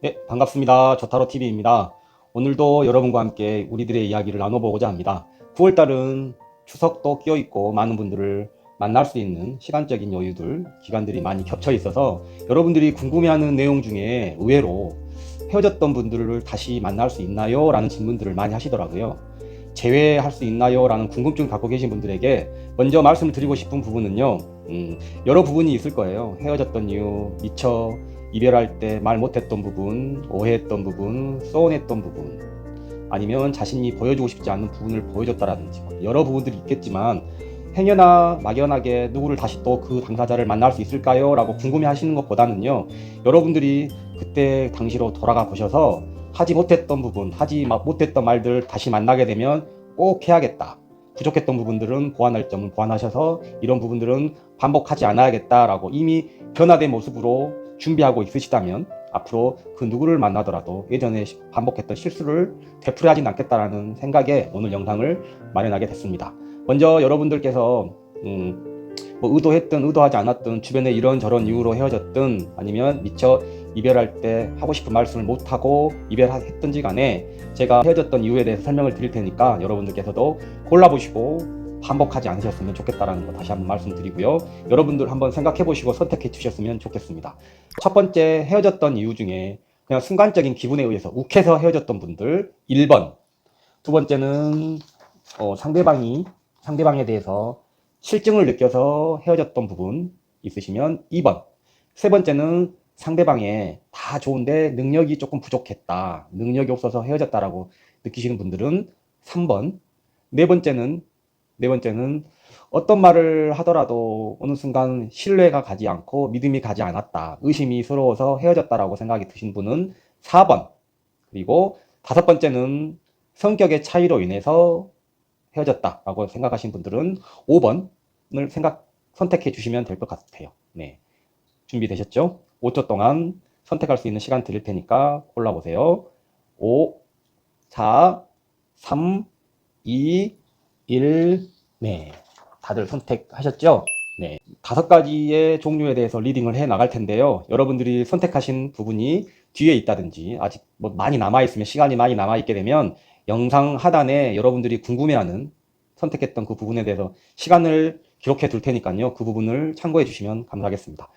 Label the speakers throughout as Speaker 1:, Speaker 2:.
Speaker 1: 네, 반갑습니다. 저타로TV입니다. 오늘도 여러분과 함께 우리들의 이야기를 나눠보고자 합니다. 9월달은 추석도 끼어있고 많은 분들을 만날 수 있는 시간적인 여유들, 기간들이 많이 겹쳐 있어서 여러분들이 궁금해하는 내용 중에 의외로 헤어졌던 분들을 다시 만날 수 있나요? 라는 질문들을 많이 하시더라고요. 재회할 수 있나요? 라는 궁금증을 갖고 계신 분들에게 먼저 말씀을 드리고 싶은 부분은요. 여러 부분이 있을 거예요. 헤어졌던 이유, 미처 이별할 때 말 못했던 부분, 오해했던 부분, 서운했던 부분, 아니면 자신이 보여주고 싶지 않은 부분을 보여줬다라든지 여러 부분들이 있겠지만 행여나 막연하게 누구를 다시 또 그 당사자를 만날 수 있을까요? 라고 궁금해 하시는 것보다는요, 여러분들이 그때 당시로 돌아가 보셔서 하지 못했던 부분, 하지 못했던 말들 다시 만나게 되면 꼭 해야겠다, 부족했던 부분들은 보완할 점은 보완하셔서 이런 부분들은 반복하지 않아야겠다라고 이미 변화된 모습으로 준비하고 있으시다면 앞으로 그 누구를 만나더라도 예전에 반복했던 실수를 되풀이하진 않겠다라는 생각에 오늘 영상을 마련하게 됐습니다. 먼저 여러분들께서 뭐 의도했든 의도하지 않았든 주변에 이런저런 이유로 헤어졌든 아니면 미처 이별할 때 하고 싶은 말씀을 못하고 이별했든지 간에 제가 헤어졌던 이유에 대해서 설명을 드릴 테니까 여러분들께서도 골라보시고 반복하지 않으셨으면 좋겠다라는 거 다시 한번 말씀드리고요. 여러분들 한번 생각해 보시고 선택해 주셨으면 좋겠습니다. 첫 번째, 헤어졌던 이유 중에 그냥 순간적인 기분에 의해서 욱해서 헤어졌던 분들 1번. 두 번째는 상대방에 대해서 실증을 느껴서 헤어졌던 부분 있으시면 2번. 세 번째는 상대방에 다 좋은데 능력이 조금 부족했다, 능력이 없어서 헤어졌다라고 느끼시는 분들은 3번. 네 번째는 어떤 말을 하더라도 어느 순간 신뢰가 가지 않고 믿음이 가지 않았다, 의심이 스러워서 헤어졌다라고 생각이 드신 분은 4번. 그리고 다섯 번째는 성격의 차이로 인해서 헤어졌다라고 생각하신 분들은 5번을 선택해 주시면 될 것 같아요. 네. 준비되셨죠? 5초 동안 선택할 수 있는 시간 드릴 테니까 골라보세요. 5, 4, 3, 2, 1. 네. 다들 선택하셨죠? 네. 5가지의 종류에 대해서 리딩을 해 나갈 텐데요. 여러분들이 선택하신 부분이 뒤에 있다든지 아직 뭐 많이 남아있으면, 시간이 많이 남아있게 되면 영상 하단에 여러분들이 궁금해하는 선택했던 그 부분에 대해서 시간을 기록해 둘 테니까요. 그 부분을 참고해 주시면 감사하겠습니다.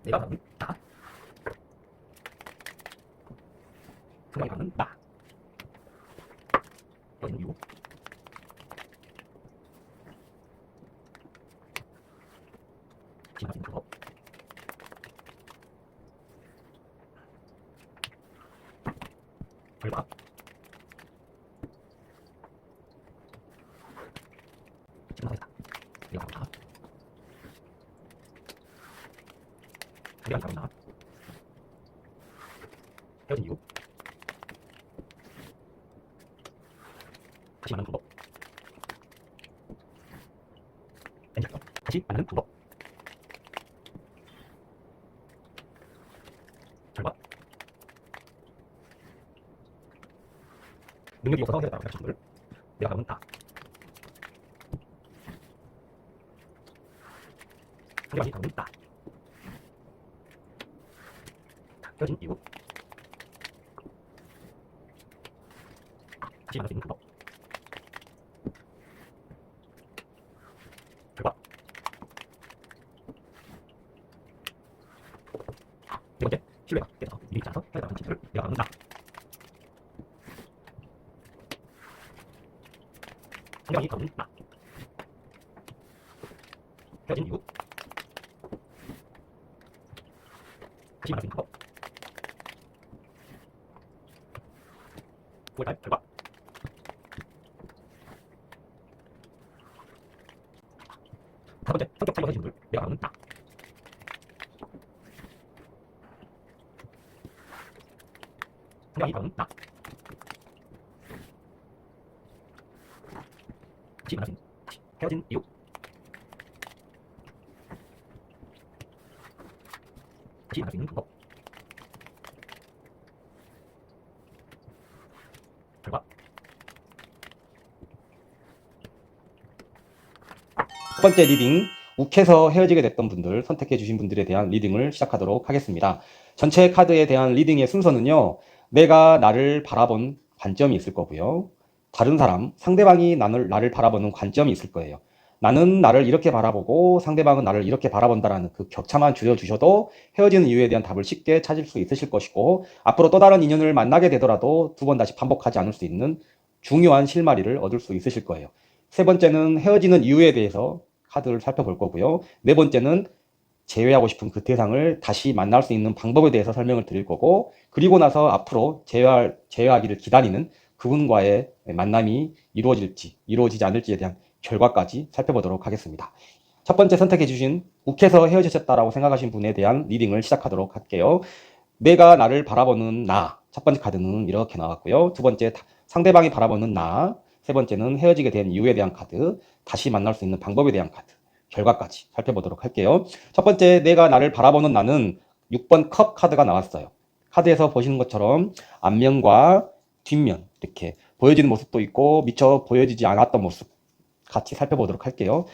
Speaker 1: 내가 가는 나. 생각이 가는 나. 여기는 이유. 지나가는 그거. 결과. 지나가다. 내가 가는 나. 상대방이 가는 나. 헤어진 이유. 다시 만나는 방법. 다시 만나는 방법. 결과. 능력이 없어서 헤어졌다고 생각하시는 분들, 내가 가면 나. 상대방이 가면 나. 헤어진 이유. 다시 만날 수 있는 방법. 결과. 네 번째, 신뢰가 깨져서 일이 있지 않아서 헤어졌다는 진실을 내가 가면 나. 상대방이 가면 나. 헤어진 이유. 다시 만날 수 있는 방법. 9월달 결과. 첫 번째, 성격 차이가 생긴 분들, 내가 가면 나. 상대방이 가면 나. 다시 만날 수 있는, 다시 헤어진 이유. 다시 만날 수 있는 방법. 결과. 첫 번째 리딩, 욱해서 헤어지게 됐던 분들, 선택해 주신 분들에 대한 리딩을 시작하도록 하겠습니다. 전체 카드에 대한 리딩의 순서는요, 내가 나를 바라본 관점이 있을 거고요. 다른 사람, 상대방이 나를 바라보는 관점이 있을 거예요. 나는 나를 이렇게 바라보고 상대방은 나를 이렇게 바라본다라는 그 격차만 줄여주셔도 헤어지는 이유에 대한 답을 쉽게 찾을 수 있으실 것이고, 앞으로 또 다른 인연을 만나게 되더라도 두 번 다시 반복하지 않을 수 있는 중요한 실마리를 얻을 수 있으실 거예요. 세 번째는 헤어지는 이유에 대해서 카드를 살펴볼 거고요. 네 번째는 제외하고 싶은 그 대상을 다시 만날 수 있는 방법에 대해서 설명을 드릴 거고, 그리고 나서 앞으로 제외하기를 기다리는 그분과의 만남이 이루어지지 않을지에 대한 결과까지 살펴보도록 하겠습니다. 첫 번째 선택해 주신 욱해서 헤어지셨다라고 생각하신 분에 대한 리딩을 시작하도록 할게요. 내가 나를 바라보는 나. 첫 번째 카드는 이렇게 나왔고요. 두 번째 상대방이 바라보는 나. 세 번째는 헤어지게 된 이유에 대한 카드. 다시 만날 수 있는 방법에 대한 카드. 결과까지 살펴보도록 할게요. 첫 번째 내가 나를 바라보는 나는 6번 컵 카드가 나왔어요. 카드에서 보시는 것처럼 앞면과 뒷면 이렇게 보여지는 모습도 있고 미처 보여지지 않았던 모습 같이 살펴보도록 할게요.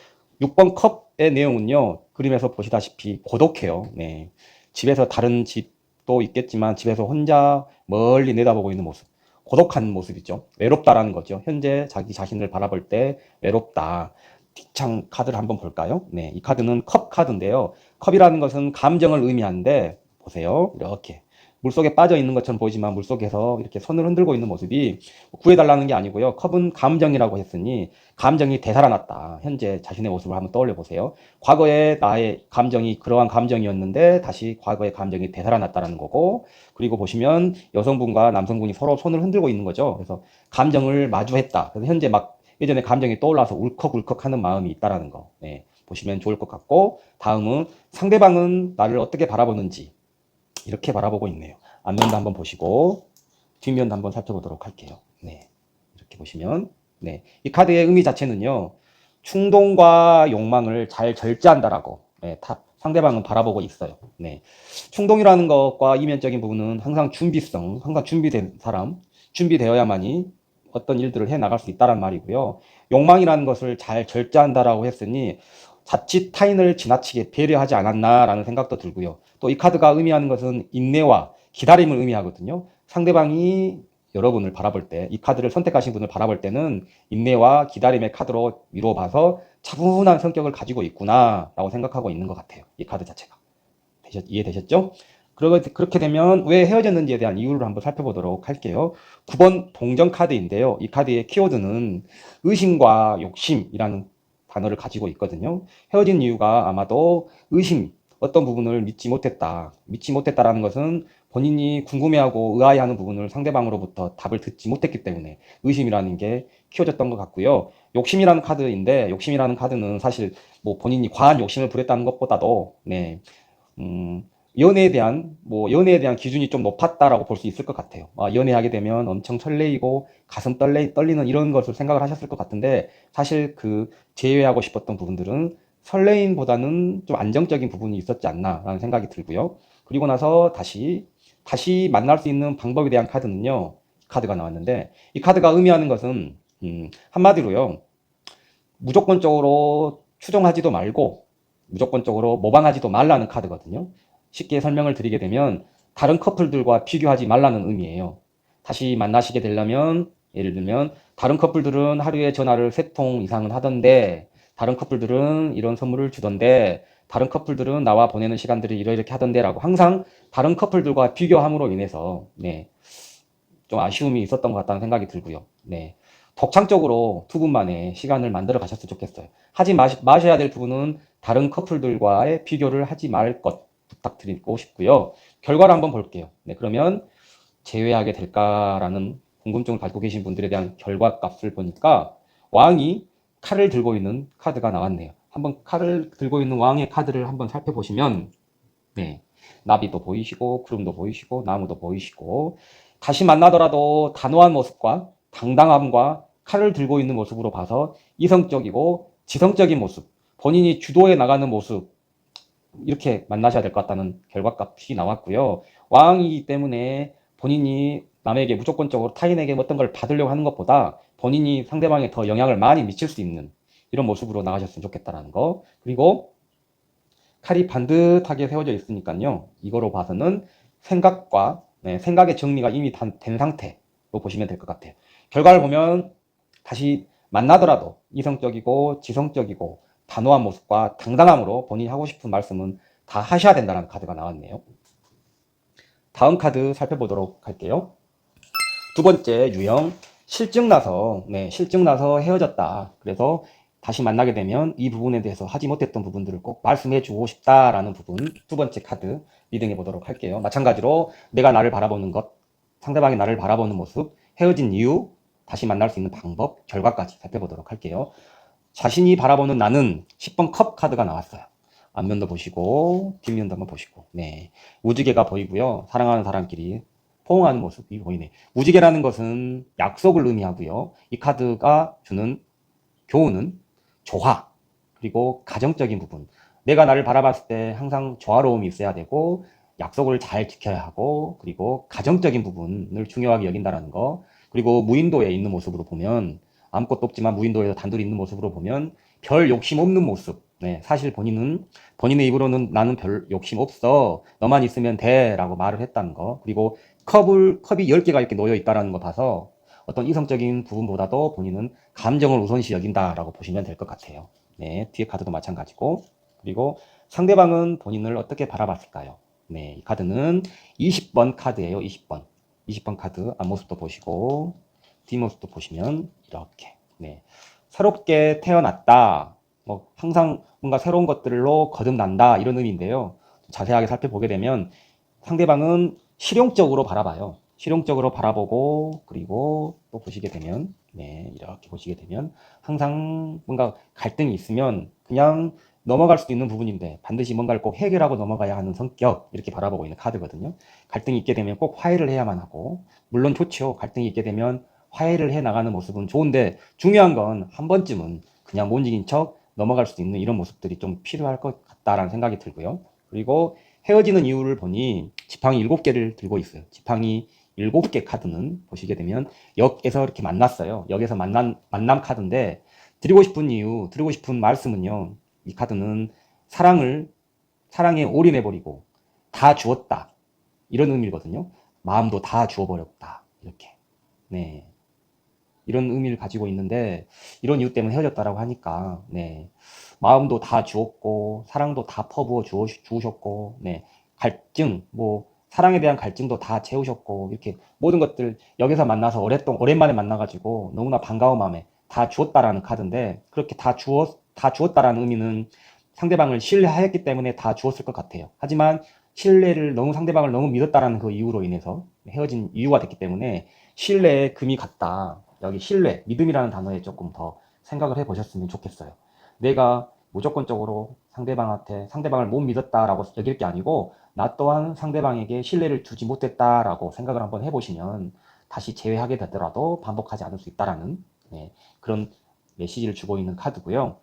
Speaker 1: 6번 컵의 내용은요, 그림에서 보시다시피 고독해요. 네. 집에서 다른 집도 있겠지만 집에서 혼자 멀리 내다보고 있는 모습. 고독한 모습이죠. 외롭다라는 거죠. 현재 자기 자신을 바라볼 때 외롭다. 뒷창 카드를 한번 볼까요? 네, 이 카드는 컵 카드인데요. 컵이라는 것은 감정을 의미하는데 보세요. 이렇게 물속에 빠져 있는 것처럼 보이지만 물속에서 이렇게 손을 흔들고 있는 모습이 구해달라는 게 아니고요. 컵은 감정이라고 했으니 감정이 되살아났다. 현재 자신의 모습을 한번 떠올려 보세요. 과거에 나의 감정이 그러한 감정이었는데 다시 과거의 감정이 되살아났다는 거고, 그리고 보시면 여성분과 남성분이 서로 손을 흔들고 있는 거죠. 그래서 감정을 마주했다. 그래서 현재 막 예전에 감정이 떠올라서 울컥울컥 하는 마음이 있다라는 거. 네, 보시면 좋을 것 같고, 다음은 상대방은 나를 어떻게 바라보는지 이렇게 바라보고 있네요. 앞면도 한번 보시고 뒷면도 한번 살펴보도록 할게요. 네, 이렇게 보시면 네, 이 카드의 의미 자체는요, 충동과 욕망을 잘 절제한다라고 네, 상대방은 바라보고 있어요. 네, 충동이라는 것과 이면적인 부분은 항상 항상 준비된 사람, 준비되어야만이 어떤 일들을 해 나갈 수 있다는 말이고요. 욕망이라는 것을 잘 절제한다라고 했으니 자칫 타인을 지나치게 배려하지 않았나라는 생각도 들고요. 또 이 카드가 의미하는 것은 인내와 기다림을 의미하거든요. 상대방이 여러분을 바라볼 때, 이 카드를 선택하신 분을 바라볼 때는 인내와 기다림의 카드로 미루어 봐서 차분한 성격을 가지고 있구나라고 생각하고 있는 것 같아요. 이 카드 자체가. 이해되셨죠? 그렇게 되면 왜 헤어졌는지에 대한 이유를 한번 살펴보도록 할게요. 9번 동전 카드인데요. 이 카드의 키워드는 의심과 욕심이라는 단어를 가지고 있거든요. 헤어진 이유가 아마도 의심, 어떤 부분을 믿지 못했다. 믿지 못했다라는 것은 본인이 궁금해하고 의아해하는 부분을 상대방으로부터 답을 듣지 못했기 때문에 의심이라는 게 키워졌던 것 같고요. 욕심이라는 카드인데, 욕심이라는 카드는 사실 뭐 본인이 과한 욕심을 부렸다는 것보다도 네, 연애에 대한 기준이 좀 높았다라고 볼 수 있을 것 같아요. 연애하게 되면 엄청 설레이고 가슴 떨리는 이런 것을 생각을 하셨을 것 같은데, 사실 그 제외하고 싶었던 부분들은 설레임보다는 좀 안정적인 부분이 있었지 않나라는 생각이 들고요. 그리고 나서 다시 만날 수 있는 방법에 대한 카드는요, 카드가 나왔는데, 이 카드가 의미하는 것은 한마디로요, 무조건적으로 추종하지도 말고 무조건적으로 모방하지도 말라는 카드거든요. 쉽게 설명을 드리게 되면 다른 커플들과 비교하지 말라는 의미예요. 다시 만나시게 되려면, 예를 들면 다른 커플들은 하루에 전화를 3통 이상은 하던데, 다른 커플들은 이런 선물을 주던데, 다른 커플들은 나와 보내는 시간들이 이렇게 하던데 라고 항상 다른 커플들과 비교함으로 인해서 네, 좀 아쉬움이 있었던 것 같다는 생각이 들고요. 네, 독창적으로 두 분만의 시간을 만들어 가셨으면 좋겠어요. 하지 마셔야 될 부분은 다른 커플들과의 비교를 하지 말 것 부탁드리고 싶고요. 결과를 한번 볼게요. 네, 그러면 제외하게 될까라는 궁금증을 가지고 계신 분들에 대한 결과 값을 보니까 왕이 칼을 들고 있는 카드가 나왔네요. 한번 칼을 들고 있는 왕의 카드를 한번 살펴보시면 네, 나비도 보이시고 구름도 보이시고 나무도 보이시고, 다시 만나더라도 단호한 모습과 당당함과 칼을 들고 있는 모습으로 봐서 이성적이고 지성적인 모습, 본인이 주도해 나가는 모습, 이렇게 만나셔야 될 것 같다는 결과값이 나왔고요. 왕이기 때문에 본인이 남에게 무조건적으로 타인에게 어떤 걸 받으려고 하는 것보다 본인이 상대방에 더 영향을 많이 미칠 수 있는 이런 모습으로 나가셨으면 좋겠다라는 거. 그리고 칼이 반듯하게 세워져 있으니까요. 이거로 봐서는 생각과 생각의 정리가 이미 된 상태로 보시면 될 것 같아요. 결과를 보면 다시 만나더라도 이성적이고 지성적이고 단호한 모습과 당당함으로 본인이 하고 싶은 말씀은 다 하셔야 된다는 카드가 나왔네요. 다음 카드 살펴보도록 할게요. 두 번째 유형, 실증나서 헤어졌다. 그래서 다시 만나게 되면 이 부분에 대해서 하지 못했던 부분들을 꼭 말씀해 주고 싶다라는 부분, 두 번째 카드 리딩해 보도록 할게요. 마찬가지로 내가 나를 바라보는 것, 상대방이 나를 바라보는 모습, 헤어진 이유, 다시 만날 수 있는 방법, 결과까지 살펴보도록 할게요. 자신이 바라보는 나는 10번 컵 카드가 나왔어요. 앞면도 보시고 뒷면도 한번 보시고, 우지개가 보이고요. 사랑하는 사람끼리 포옹하는 모습이 보이네. 우지개라는 것은 약속을 의미하고요. 이 카드가 주는 교훈은 조화, 그리고 가정적인 부분. 내가 나를 바라봤을 때 항상 조화로움이 있어야 되고, 약속을 잘 지켜야 하고, 그리고 가정적인 부분을 중요하게 여긴다는 거. 그리고 무인도에 있는 모습으로 보면, 아무것도 없지만 무인도에서 단둘이 있는 모습으로 보면 별 욕심 없는 모습. 사실 본인의 입으로는 나는 별 욕심 없어. 너만 있으면 돼. 라고 말을 했다는 거. 그리고 컵이 10개가 이렇게 놓여 있다는 거 봐서 어떤 이성적인 부분보다도 본인은 감정을 우선시 여긴다라고 보시면 될 것 같아요. 뒤에 카드도 마찬가지고. 그리고 상대방은 본인을 어떻게 바라봤을까요? 이 카드는 20번 카드예요. 20번. 20번 카드 앞모습도 보시고 뒷모습도 보시면 이렇게. 새롭게 태어났다. 항상 뭔가 새로운 것들로 거듭난다. 이런 의미인데요. 자세하게 살펴보게 되면 상대방은 실용적으로 바라봐요. 실용적으로 바라보고, 그리고 또 보시게 되면, 이렇게 보시게 되면, 항상 뭔가 갈등이 있으면 그냥 넘어갈 수도 있는 부분인데, 반드시 뭔가를 꼭 해결하고 넘어가야 하는 성격, 이렇게 바라보고 있는 카드거든요. 갈등이 있게 되면 꼭 화해를 해야만 하고, 물론 좋죠. 갈등이 있게 되면 화해를 해 나가는 모습은 좋은데, 중요한 건 한 번쯤은 그냥 못 이긴 척 넘어갈 수 있는 이런 모습들이 좀 필요할 것 같다라는 생각이 들고요. 그리고 헤어지는 이유를 보니 지팡이 7개를 들고 있어요. 지팡이 7개 카드는 보시게 되면 역에서 이렇게 만났어요. 역에서 만남 카드인데 드리고 싶은 이유, 드리고 싶은 말씀은요. 이 카드는 사랑에 올인해버리고 다 주었다. 이런 의미거든요. 마음도 다 주어버렸다. 이렇게. 이런 의미를 가지고 있는데 이런 이유 때문에 헤어졌다라고 하니까 마음도 다 주었고 사랑도 다 퍼부어 주우셨고 갈증 사랑에 대한 갈증도 다 채우셨고 이렇게 모든 것들 여기서 만나서 오랜만에 만나가지고 너무나 반가운 마음에 다 주었다라는 카드인데 그렇게 다 주었다라는 의미는 상대방을 신뢰하였기 때문에 다 주었을 것 같아요. 하지만 상대방을 너무 믿었다라는 그 이유로 인해서 헤어진 이유가 됐기 때문에 신뢰에 금이 갔다. 여기 신뢰, 믿음이라는 단어에 조금 더 생각을 해보셨으면 좋겠어요. 내가 무조건적으로 상대방을 못 믿었다라고 여길 게 아니고 나 또한 상대방에게 신뢰를 주지 못했다라고 생각을 한번 해보시면 다시 재회하게 되더라도 반복하지 않을 수 있다라는 그런 메시지를 주고 있는 카드고요.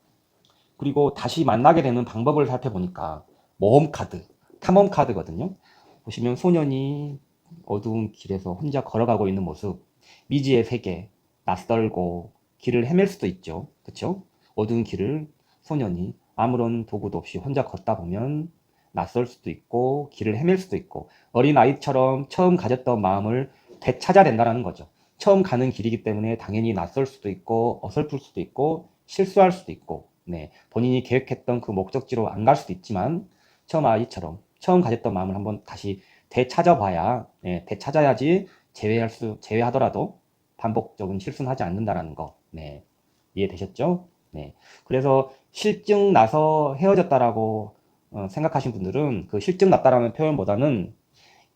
Speaker 1: 그리고 다시 만나게 되는 방법을 살펴보니까 모험 카드, 탐험 카드거든요. 보시면 소년이 어두운 길에서 혼자 걸어가고 있는 모습, 미지의 세계, 낯설고 길을 헤맬 수도 있죠. 그쵸? 어두운 길을 소년이 아무런 도구도 없이 혼자 걷다 보면 낯설 수도 있고 길을 헤맬 수도 있고 어린아이처럼 처음 가졌던 마음을 되찾아야 된다는 거죠. 처음 가는 길이기 때문에 당연히 낯설 수도 있고 어설플 수도 있고 실수할 수도 있고 본인이 계획했던 그 목적지로 안 갈 수도 있지만 처음 가졌던 마음을 한번 다시 되찾아야지 제외하더라도 반복적인 실수는 하지 않는다라는 거. 이해되셨죠? 그래서 실증 나서 헤어졌다라고 생각하신 분들은 그 실증 났다라는 표현보다는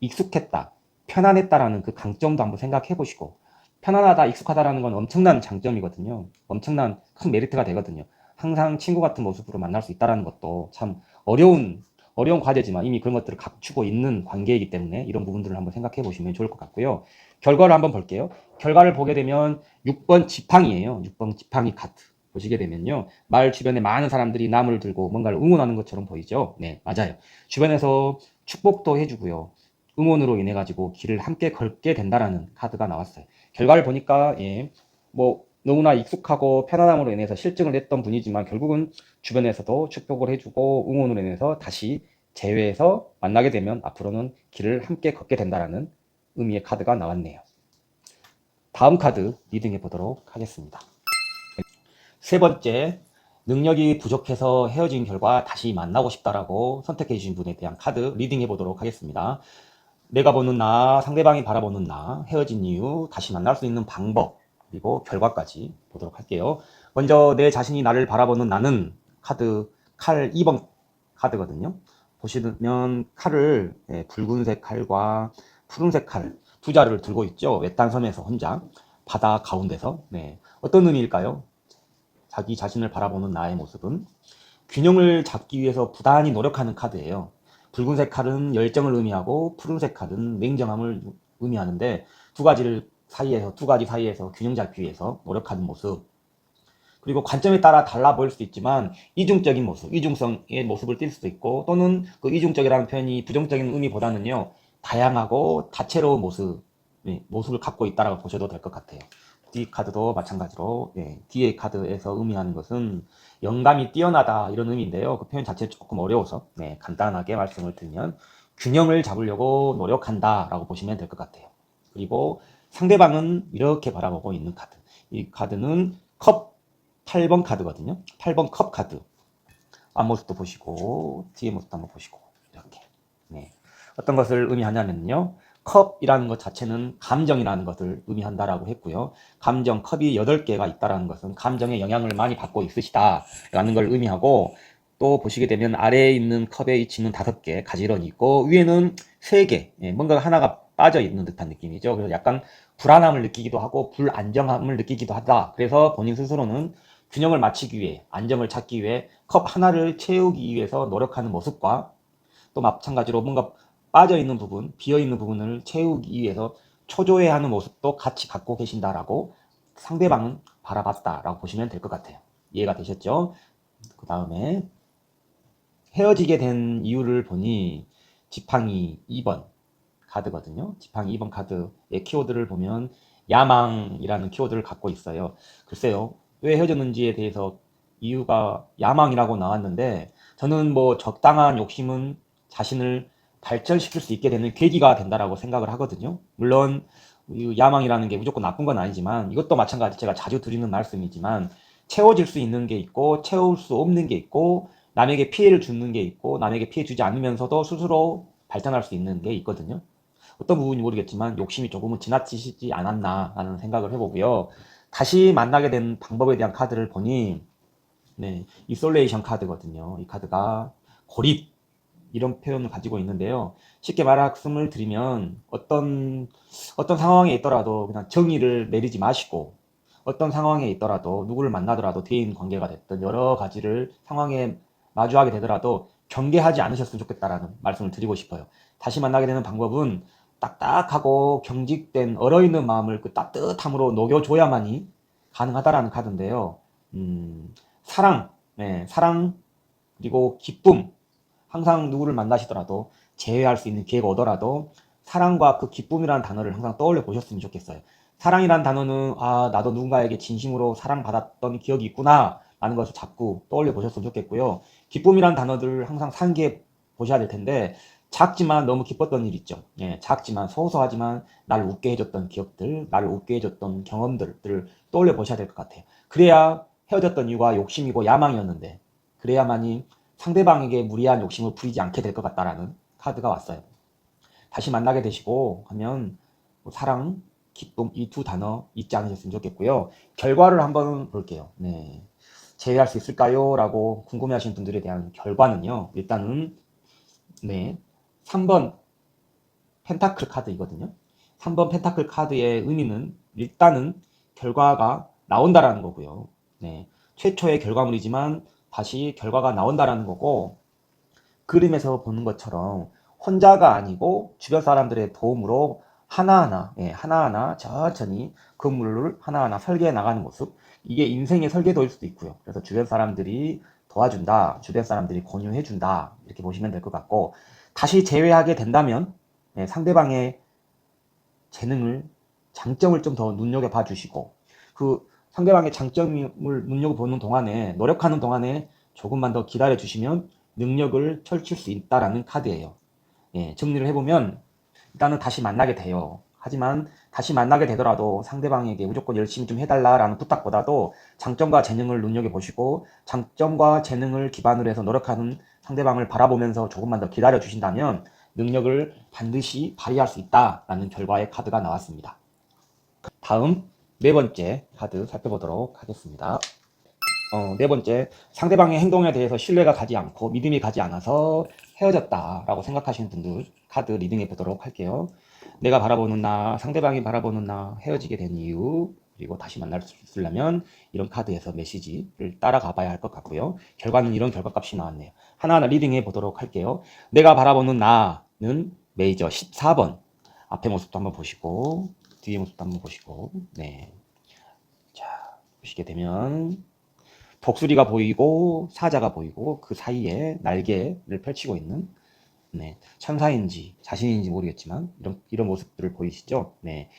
Speaker 1: 익숙했다, 편안했다라는 그 강점도 한번 생각해 보시고 편안하다, 익숙하다라는 건 엄청난 장점이거든요. 엄청난 큰 메리트가 되거든요. 항상 친구 같은 모습으로 만날 수 있다는 것도 참 어려운 과제지만 이미 그런 것들을 갖추고 있는 관계이기 때문에 이런 부분들을 한번 생각해 보시면 좋을 것 같고요. 결과를 한번 볼게요. 결과를 보게 되면 6번 지팡이에요. 6번 지팡이 카드. 보시게 되면요. 마을 주변에 많은 사람들이 나무를 들고 뭔가를 응원하는 것처럼 보이죠? 맞아요. 주변에서 축복도 해주고요. 응원으로 인해 가지고 길을 함께 걷게 된다라는 카드가 나왔어요. 결과를 보니까 너무나 익숙하고 편안함으로 인해서 실증을 냈던 분이지만 결국은 주변에서도 축복을 해주고 응원으로 인해서 다시 재회에서 만나게 되면 앞으로는 길을 함께 걷게 된다라는 의미의 카드가 나왔네요. 다음 카드 리딩해 보도록 하겠습니다. 세 번째, 능력이 부족해서 헤어진 결과 다시 만나고 싶다라고 선택해 주신 분에 대한 카드 리딩해 보도록 하겠습니다. 내가 보는 나, 상대방이 바라보는 나, 헤어진 이유, 다시 만날 수 있는 방법, 그리고 결과까지 보도록 할게요. 먼저 내 자신이 나를 바라보는 나는 카드 칼 2번 카드거든요. 보시면 칼을 붉은색 칼과 푸른색 칼 두 자루를 들고 있죠. 외딴 섬에서 혼자 바다 가운데서. 어떤 의미일까요? 자기 자신을 바라보는 나의 모습은 균형을 잡기 위해서 부단히 노력하는 카드예요. 붉은색 칼은 열정을 의미하고 푸른색 칼은 냉정함을 의미하는데 두 가지 사이에서 균형 잡기 위해서 노력하는 모습. 그리고 관점에 따라 달라 보일 수도 있지만 이중적인 모습, 이중성의 모습을 띌 수도 있고, 또는 그 이중적이라는 표현이 부정적인 의미보다는요, 다양하고 다채로운 모습을 갖고 있다라고 보셔도 될 것 같아요. 뒤 카드도 마찬가지로 뒤의 카드에서 의미하는 것은 영감이 뛰어나다 이런 의미인데요. 그 표현 자체는 조금 어려워서 간단하게 말씀을 드리면 균형을 잡으려고 노력한다 라고 보시면 될 것 같아요. 그리고 상대방은 이렇게 바라보고 있는 카드. 이 카드는 컵 8번 카드거든요. 8번 컵 카드. 앞모습도 보시고 뒤에 모습도 한번 보시고 이렇게 어떤 것을 의미하냐면요, 컵이라는 것 자체는 감정이라는 것을 의미한다라고 했고요. 감정 컵이 8개가 있다라는 것은 감정의 영향을 많이 받고 있으시다 라는 걸 의미하고, 또 보시게 되면 아래에 있는 컵에 위치는 5개 가지런히 있고 위에는 3개, 뭔가 하나가 빠져 있는 듯한 느낌이죠. 그래서 약간 불안함을 느끼기도 하고 불안정함을 느끼기도 하다. 그래서 본인 스스로는 균형을 맞추기 위해, 안정을 찾기 위해 컵 하나를 채우기 위해서 노력하는 모습과, 또 마찬가지로 뭔가 빠져있는 부분, 비어있는 부분을 채우기 위해서 초조해하는 모습도 같이 갖고 계신다라고 상대방은 바라봤다라고 보시면 될 것 같아요. 이해가 되셨죠? 그 다음에 헤어지게 된 이유를 보니 지팡이 2번 카드거든요. 지팡이 2번 카드의 키워드를 보면 야망이라는 키워드를 갖고 있어요. 글쎄요, 왜 헤어졌는지에 대해서 이유가 야망이라고 나왔는데, 저는 뭐 적당한 욕심은 자신을 발전시킬 수 있게 되는 계기가 된다라고 생각을 하거든요. 물론 이 야망이라는 게 무조건 나쁜 건 아니지만, 이것도 마찬가지 제가 자주 드리는 말씀이지만, 채워질 수 있는 게 있고 채울 수 없는 게 있고, 남에게 피해를 주는 게 있고 남에게 피해 주지 않으면서도 스스로 발전할 수 있는 게 있거든요. 어떤 부분인지 모르겠지만 욕심이 조금은 지나치지 않았나 라는 생각을 해보고요. 다시 만나게 된 방법에 대한 카드를 보니 이솔레이션 카드거든요. 이 카드가 고립 이런 표현을 가지고 있는데요. 쉽게 말씀을 드리면 어떤 상황에 있더라도 그냥 정의를 내리지 마시고, 어떤 상황에 있더라도 누구를 만나더라도 대인 관계가 됐든 여러 가지를 상황에 마주하게 되더라도 경계하지 않으셨으면 좋겠다라는 말씀을 드리고 싶어요. 다시 만나게 되는 방법은 딱딱하고 경직된 얼어있는 마음을 그 따뜻함으로 녹여줘야만이 가능하다라는 카드인데요. 사랑, 사랑 그리고 기쁨, 항상 누구를 만나시더라도 재회할 수 있는 기회가 오더라도 사랑과 그 기쁨이라는 단어를 항상 떠올려 보셨으면 좋겠어요. 사랑이란 단어는 나도 누군가에게 진심으로 사랑받았던 기억이 있구나 라는 것을 자꾸 떠올려 보셨으면 좋겠고요. 기쁨이란 단어들 항상 상기해 보셔야 될 텐데, 작지만 너무 기뻤던 일 있죠. 작지만 소소하지만 나를 웃게 해줬던 기억들, 나를 웃게 해줬던 경험들을 떠올려 보셔야 될 것 같아요. 그래야 헤어졌던 이유가 욕심이고 야망이었는데, 그래야만이 상대방에게 무리한 욕심을 부리지 않게 될 것 같다라는 카드가 왔어요. 다시 만나게 되시고 하면 사랑, 기쁨 이 두 단어 잊지 않으셨으면 좋겠고요. 결과를 한번 볼게요. 재회할 수 있을까요? 라고 궁금해하시는 분들에 대한 결과는요, 일단은 3번 펜타클 카드이거든요. 3번 펜타클 카드의 의미는 일단은 결과가 나온다라는 거고요. 최초의 결과물이지만 다시 결과가 나온다라는 거고, 그림에서 보는 것처럼 혼자가 아니고 주변 사람들의 도움으로 하나하나 천천히 그물을 하나하나 설계해 나가는 모습, 이게 인생의 설계도일 수도 있고요. 그래서 주변 사람들이 도와준다, 주변 사람들이 권유해준다 이렇게 보시면 될 것 같고, 다시 재회하게 된다면 상대방의 재능을, 장점을 좀 더 눈여겨봐 주시고, 그 상대방의 장점을 눈여겨보는 동안에, 노력하는 동안에 조금만 더 기다려 주시면 능력을 펼칠 수 있다라는 카드예요. 예, 정리를 해보면 일단은 다시 만나게 돼요. 하지만 다시 만나게 되더라도 상대방에게 무조건 열심히 좀 해달라라는 부탁보다도 장점과 재능을 눈여겨보시고 장점과 재능을 기반으로 해서 노력하는 상대방을 바라보면서 조금만 더 기다려 주신다면 능력을 반드시 발휘할 수 있다라는 결과의 카드가 나왔습니다. 다음 네 번째 카드 살펴보도록 하겠습니다. 네 번째, 상대방의 행동에 대해서 신뢰가 가지 않고 믿음이 가지 않아서 헤어졌다라고 생각하시는 분들 카드 리딩해 보도록 할게요. 내가 바라보는 나, 상대방이 바라보는 나, 헤어지게 된 이유, 그리고 다시 만날 수 있으려면 이런 카드에서 메시지를 따라가 봐야 할 것 같고요. 결과는 이런 결과값이 나왔네요. 하나하나 리딩해 보도록 할게요. 내가 바라보는 나는 메이저 14번. 앞에 모습도 한번 보시고 뒤에 모습도 한번 보시고, 네. 자, 보시게 되면 독수리가 보이고 사자가 보이고 그 사이에 날개를 펼치고 있는, 네, 천사인지 자신인지 모르겠지만 이런 모습들을 보이시죠? 네,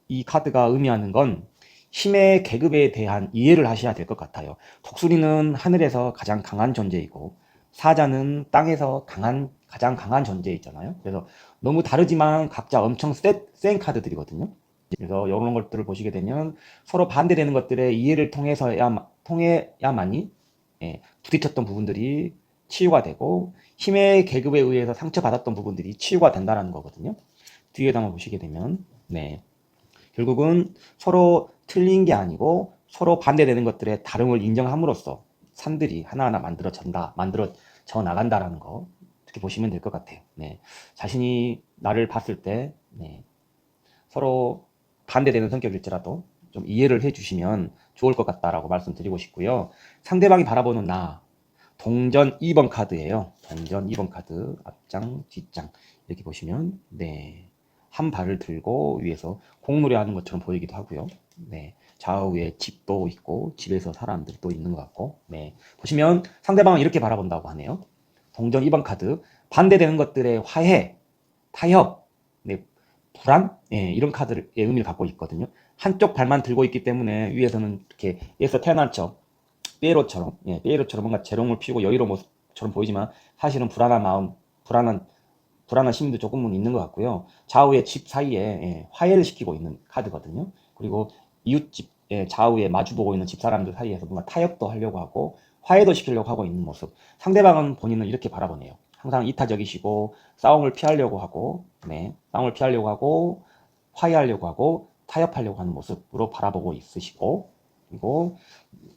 Speaker 1: 이 카드가 의미하는 건 힘의 계급에 대한 이해를 하셔야 될 것 같아요. 독수리는 하늘에서 가장 강한 존재이고 사자는 땅에서 가장 강한 존재이잖아요. 그래서 너무 다르지만 각자 엄청 센 카드들이거든요. 그래서 이런 것들을 보시게 되면 서로 반대되는 것들의 이해를 통해야만이, 예, 부딪혔던 부분들이 치유가 되고 힘의 계급에 의해서 상처받았던 부분들이 치유가 된다는 거거든요. 뒤에다 한번 보시게 되면, 네, 결국은 서로 틀린 게 아니고 서로 반대되는 것들의 다름을 인정함으로써 산들이 하나하나 만들어져 나간다라는 거, 이렇게 보시면 될 것 같아요. 네, 자신이 나를 봤을 때, 네, 서로 반대되는 성격일지라도 좀 이해를 해주시면 좋을 것 같다라고 말씀드리고 싶고요. 상대방이 바라보는 나, 동전 2번 카드예요. 동전 2번 카드, 앞장, 뒷장 이렇게 보시면, 네, 한 발을 들고 위에서 공놀이 하는 것처럼 보이기도 하고요. 네, 좌우에 집도 있고 집에서 사람들도 있는 것 같고, 네, 보시면 상대방은 이렇게 바라본다고 하네요. 동전 2번 카드, 반대되는 것들의 화해, 타협, 네, 불안, 예, 이런 카드의 의미를 갖고 있거든요. 한쪽 발만 들고 있기 때문에 위에서는 이렇게 에서 태어난 척 삐에로처럼, 예, 삐에로처럼 뭔가 재롱을 피우고 여유로운 모습처럼 보이지만 사실은 불안한 마음, 불안한 심리도 조금은 있는 것 같고요. 좌우의 집 사이에, 예, 화해를 시키고 있는 카드거든요. 그리고 이웃집, 예, 좌우에 마주보고 있는 집사람들 사이에서 뭔가 타협도 하려고 하고 화해도 시키려고 하고 있는 모습. 상대방은 본인을 이렇게 바라보네요. 항상 이타적이시고 싸움을 피하려고 하고, 네, 싸움을 피하려고 하고 화해하려고 하고 타협하려고 하는 모습으로 바라보고 있으시고, 그리고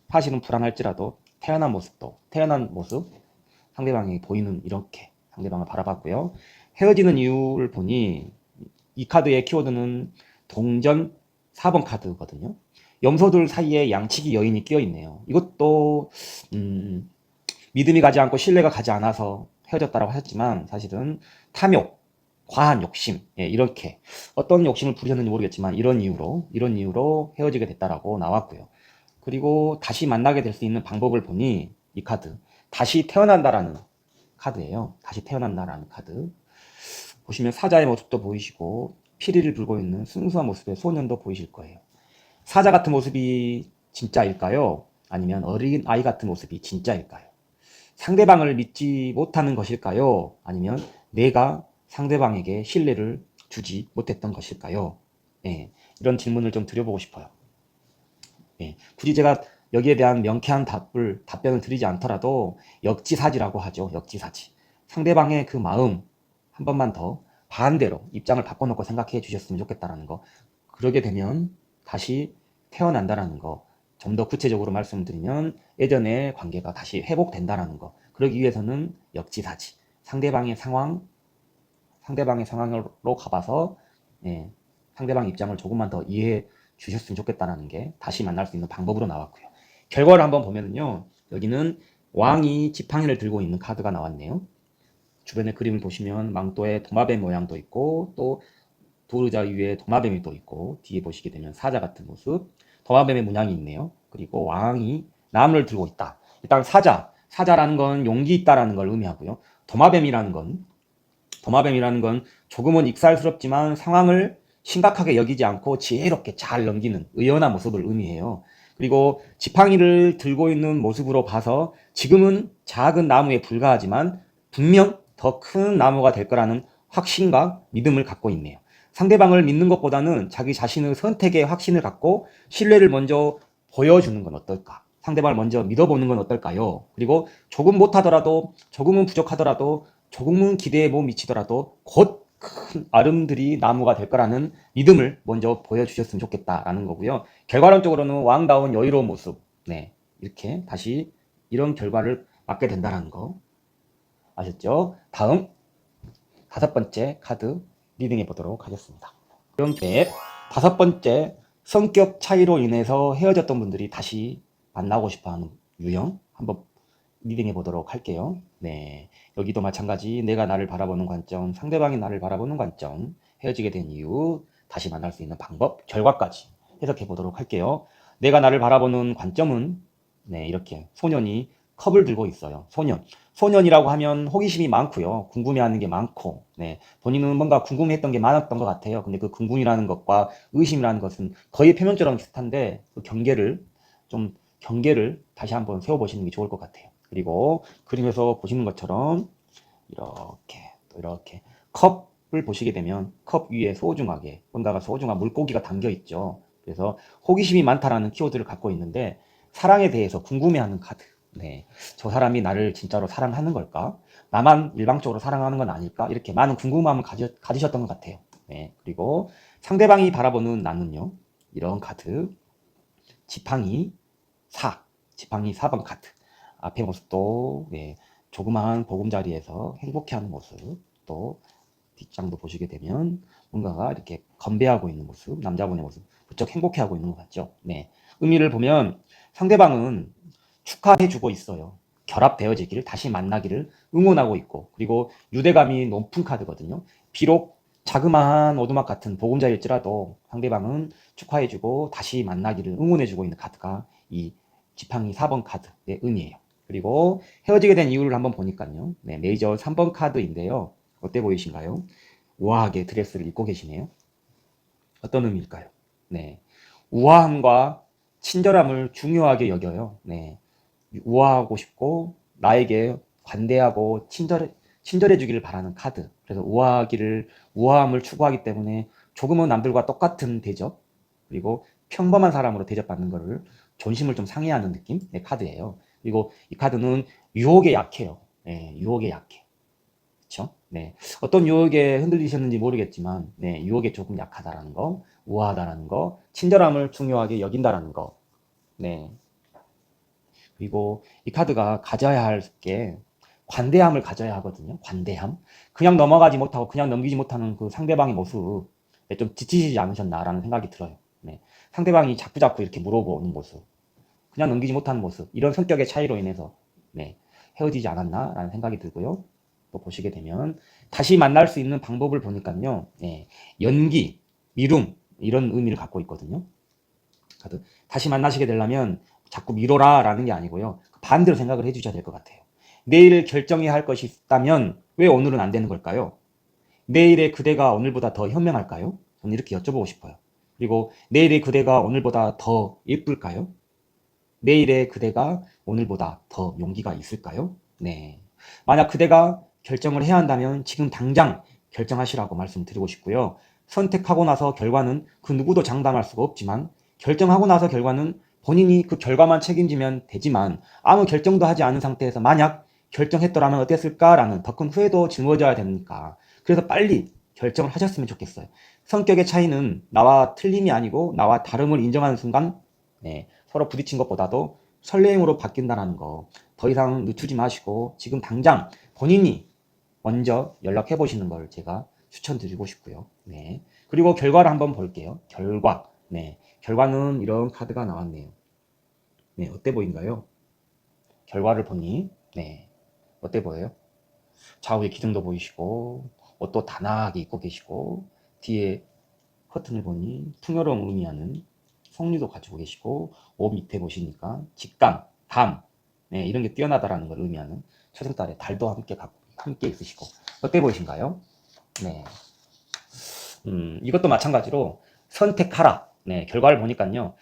Speaker 1: 사실은 불안할지라도 태어난 모습 상대방이 보이는, 이렇게 상대방을 바라봤고요. 헤어지는 이유를 보니 이 카드의 키워드는 동전 4번 카드거든요. 염소들 사이에 양치기 여인이 끼어 있네요. 이것도 믿음이 가지 않고 신뢰가 가지 않아서 헤어졌다라고 하셨지만 사실은 탐욕, 과한 욕심, 예, 이렇게 어떤 욕심을 부리셨는지 모르겠지만 이런 이유로 헤어지게 됐다라고 나왔고요. 그리고 다시 만나게 될 수 있는 방법을 보니 이 카드 다시 태어난다라는 카드예요. 다시 태어난다라는 카드. 보시면 사자의 모습도 보이시고 피리를 불고 있는 순수한 모습의 소년도 보이실 거예요. 사자 같은 모습이 진짜일까요? 아니면 어린 아이 같은 모습이 진짜일까요? 상대방을 믿지 못하는 것일까요? 아니면 내가 상대방에게 신뢰를 주지 못했던 것일까요? 예, 이런 질문을 좀 드려보고 싶어요. 예, 굳이 제가 여기에 대한 명쾌한 답변을 드리지 않더라도 역지사지라고 하죠. 역지사지. 상대방의 그 마음 한 번만 더 반대로 입장을 바꿔놓고 생각해 주셨으면 좋겠다라는 거. 그러게 되면 다시 태어난다라는 거. 좀 더 구체적으로 말씀드리면 예전의 관계가 다시 회복된다라는 거. 그러기 위해서는 역지사지. 상대방의 상황으로 가봐서, 예, 상대방 입장을 조금만 더 이해해 주셨으면 좋겠다는 게 다시 만날 수 있는 방법으로 나왔고요. 결과를 한번 보면은요, 여기는 왕이 지팡이를 들고 있는 카드가 나왔네요. 주변의 그림을 보시면 망토에 도마뱀 모양도 있고 또 도르자 위에 도마뱀이 또 있고 뒤에 보시게 되면 사자 같은 모습, 도마뱀의 문양이 있네요. 그리고 왕이 나무를 들고 있다. 일단 사자라는 건 용기 있다라는 걸 의미하고요. 도마뱀이라는 건 조금은 익살스럽지만 상황을 심각하게 여기지 않고 지혜롭게 잘 넘기는 의연한 모습을 의미해요. 그리고 지팡이를 들고 있는 모습으로 봐서 지금은 작은 나무에 불과하지만 분명 더 큰 나무가 될 거라는 확신과 믿음을 갖고 있네요. 상대방을 믿는 것보다는 자기 자신의 선택에 확신을 갖고 신뢰를 먼저 보여주는 건 어떨까? 상대방을 먼저 믿어보는 건 어떨까요? 그리고 조금 못하더라도, 조금은 부족하더라도, 조금은 기대에 못 미치더라도 곧 큰 아름드리 나무가 될 거라는 믿음을 먼저 보여주셨으면 좋겠다라는 거고요. 결과론적으로는 왕다운 여유로운 모습, 네, 이렇게 다시 이런 결과를 맞게 된다는 거 아셨죠? 다음 5번째 카드 리딩해 보도록 하겠습니다. 이렇게 5번째, 성격 차이로 인해서 헤어졌던 분들이 다시 만나고 싶어하는 유형 한번 리딩해 보도록 할게요. 네, 여기도 마찬가지 내가 나를 바라보는 관점, 상대방이 나를 바라보는 관점, 헤어지게 된 이유, 다시 만날 수 있는 방법, 결과까지 해석해 보도록 할게요. 내가 나를 바라보는 관점은 네, 이렇게 소년이 컵을 들고 있어요. 소년이라고 하면 호기심이 많고요. 궁금해하는 게 많고, 네, 본인은 뭔가 궁금했던 게 많았던 것 같아요. 근데 그 궁금이라는 것과 의심이라는 것은 거의 표면처럼 비슷한데 그 경계를 다시 한번 세워보시는 게 좋을 것 같아요. 그리고 그림에서 보시는 것처럼 이렇게 컵을 보시게 되면 컵 위에 소중하게 뭔가가 소중한 물고기가 담겨 있죠. 그래서 호기심이 많다라는 키워드를 갖고 있는데 사랑에 대해서 궁금해하는 카드. 네, 저 사람이 나를 진짜로 사랑하는 걸까? 나만 일방적으로 사랑하는 건 아닐까? 이렇게 많은 궁금함을 가지셨던 것 같아요. 네, 그리고 상대방이 바라보는 나는요, 이런 카드, 지팡이 4번 카드. 앞의 모습도 예, 조그마한 보금자리에서 행복해하는 모습, 또 뒷장도 보시게 되면 뭔가가 이렇게 건배하고 있는 모습, 남자분의 모습, 부쩍 행복해하고 있는 것 같죠. 네, 의미를 보면 상대방은 축하해주고 있어요. 결합되어지기를, 다시 만나기를 응원하고 있고, 그리고 유대감이 높은 카드거든요. 비록 자그마한 오두막 같은 보금자리일지라도 상대방은 축하해주고 다시 만나기를 응원해주고 있는 카드가 이 지팡이 4번 카드의 의미예요. 그리고 헤어지게 된 이유를 한번 보니까요. 네, 메이저 3번 카드인데요. 어때 보이신가요? 우아하게 드레스를 입고 계시네요. 어떤 의미일까요? 네, 우아함과 친절함을 중요하게 여겨요. 네, 우아하고 싶고 나에게 관대하고 친절해 주기를 바라는 카드. 그래서 우아함을 추구하기 때문에 조금은 남들과 똑같은 대접, 그리고 평범한 사람으로 대접받는 거를 존심을 좀 상해하는 느낌의 카드예요. 그리고 이 카드는 유혹에 약해요. 네, 유혹에 약해. 그렇죠? 네, 어떤 유혹에 흔들리셨는지 모르겠지만, 네, 유혹에 조금 약하다라는 거, 우아하다라는 거, 친절함을 중요하게 여긴다라는 거. 네, 그리고 이 카드가 가져야 할 게 관대함을 가져야 하거든요. 관대함. 그냥 넘어가지 못하고 그냥 넘기지 못하는 그 상대방의 모습에 좀 지치시지 않으셨나라는 생각이 들어요. 네, 상대방이 자꾸자꾸 이렇게 물어보는 모습, 그냥 넘기지 못하는 모습, 이런 성격의 차이로 인해서 네, 헤어지지 않았나라는 생각이 들고요. 또 보시게 되면 다시 만날 수 있는 방법을 보니까요. 네, 연기, 미룸 이런 의미를 갖고 있거든요. 다시 만나시게 되려면 자꾸 미뤄라 라는 게 아니고요. 반대로 생각을 해주셔야 될 것 같아요. 내일 결정해야 할 것이 있다면 왜 오늘은 안 되는 걸까요? 내일의 그대가 오늘보다 더 현명할까요? 저는 이렇게 여쭤보고 싶어요. 그리고 내일의 그대가 오늘보다 더 예쁠까요? 내일의 그대가 오늘보다 더 용기가 있을까요? 네. 만약 그대가 결정을 해야 한다면 지금 당장 결정하시라고 말씀드리고 싶고요. 선택하고 나서 결과는 그 누구도 장담할 수가 없지만 결정하고 나서 결과는 본인이 그 결과만 책임지면 되지만 아무 결정도 하지 않은 상태에서 만약 결정했더라면 어땠을까라는 더 큰 후회도 짊어져야 되니까 그래서 빨리 결정을 하셨으면 좋겠어요. 성격의 차이는 나와 틀림이 아니고 나와 다름을 인정하는 순간 네, 서로 부딪힌 것보다도 설레임으로 바뀐다는 거 더 이상 늦추지 마시고 지금 당장 본인이 먼저 연락해 보시는 걸 제가 추천드리고 싶고요. 네. 그리고 결과를 한번 볼게요. 네. 결과는 이런 카드가 나왔네요. 네, 어때 보인가요? 결과를 보니, 네, 어때 보여요? 좌우에 기둥도 보이시고, 옷도 단아하게 입고 계시고, 뒤에 커튼을 보니 풍요로움 의미하는 성리도 가지고 계시고, 옷 밑에 보시니까 직감, 감, 네, 이런 게 뛰어나다라는 걸 의미하는 초승달에 달도 함께 있으시고, 어때 보이신가요? 네. 이것도 마찬가지로 선택하라. 네, 결과를 보니까요.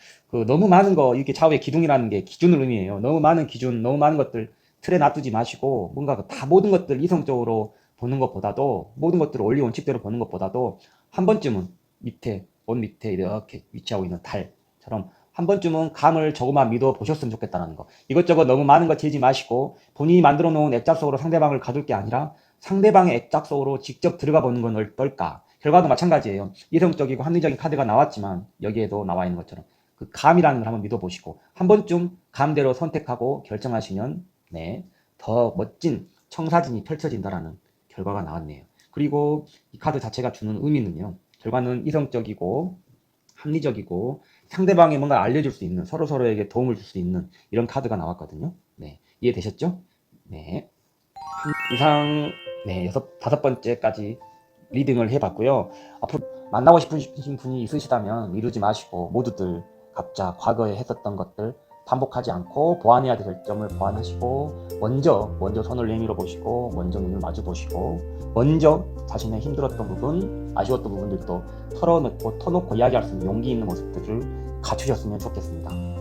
Speaker 1: 너무 많은 거, 이렇게 좌우의 기둥이라는 게 기준을 의미해요. 너무 많은 기준, 너무 많은 것들 틀에 놔두지 마시고, 뭔가 다 모든 것들 이성적으로 보는 것보다도, 모든 것들을 원리 원칙대로 보는 것보다도, 한 번쯤은 밑에, 원 밑에 이렇게 위치하고 있는 달처럼, 한 번쯤은 감을 조금만 믿어 보셨으면 좋겠다는 거. 이것저것 너무 많은 거 재지 마시고, 본인이 만들어 놓은 액자 속으로 상대방을 가둘 게 아니라, 상대방의 액자 속으로 직접 들어가 보는 건 어떨까? 결과도 마찬가지예요. 이성적이고 합리적인 카드가 나왔지만 여기에도 나와 있는 것처럼 감이라는 걸 한번 믿어보시고 한 번쯤 감대로 선택하고 결정하시면 더 멋진 청사진이 펼쳐진다라는 결과가 나왔네요. 그리고 이 카드 자체가 주는 의미는요. 결과는 이성적이고 합리적이고 상대방이 뭔가 알려줄 수 있는 서로에게 도움을 줄 수 있는 이런 카드가 나왔거든요. 이해되셨죠? 이상 다섯 번째까지 리딩을 해봤고요. 앞으로 만나고 싶으신 분이 있으시다면 미루지 마시고 모두들 각자 과거에 했었던 것들 반복하지 않고 보완해야 될 점을 보완하시고 먼저 손을 내밀어 보시고 먼저 눈을 마주 보시고 먼저 자신의 힘들었던 부분, 아쉬웠던 부분들도 털어놓고 이야기할 수 있는 용기 있는 모습들을 갖추셨으면 좋겠습니다.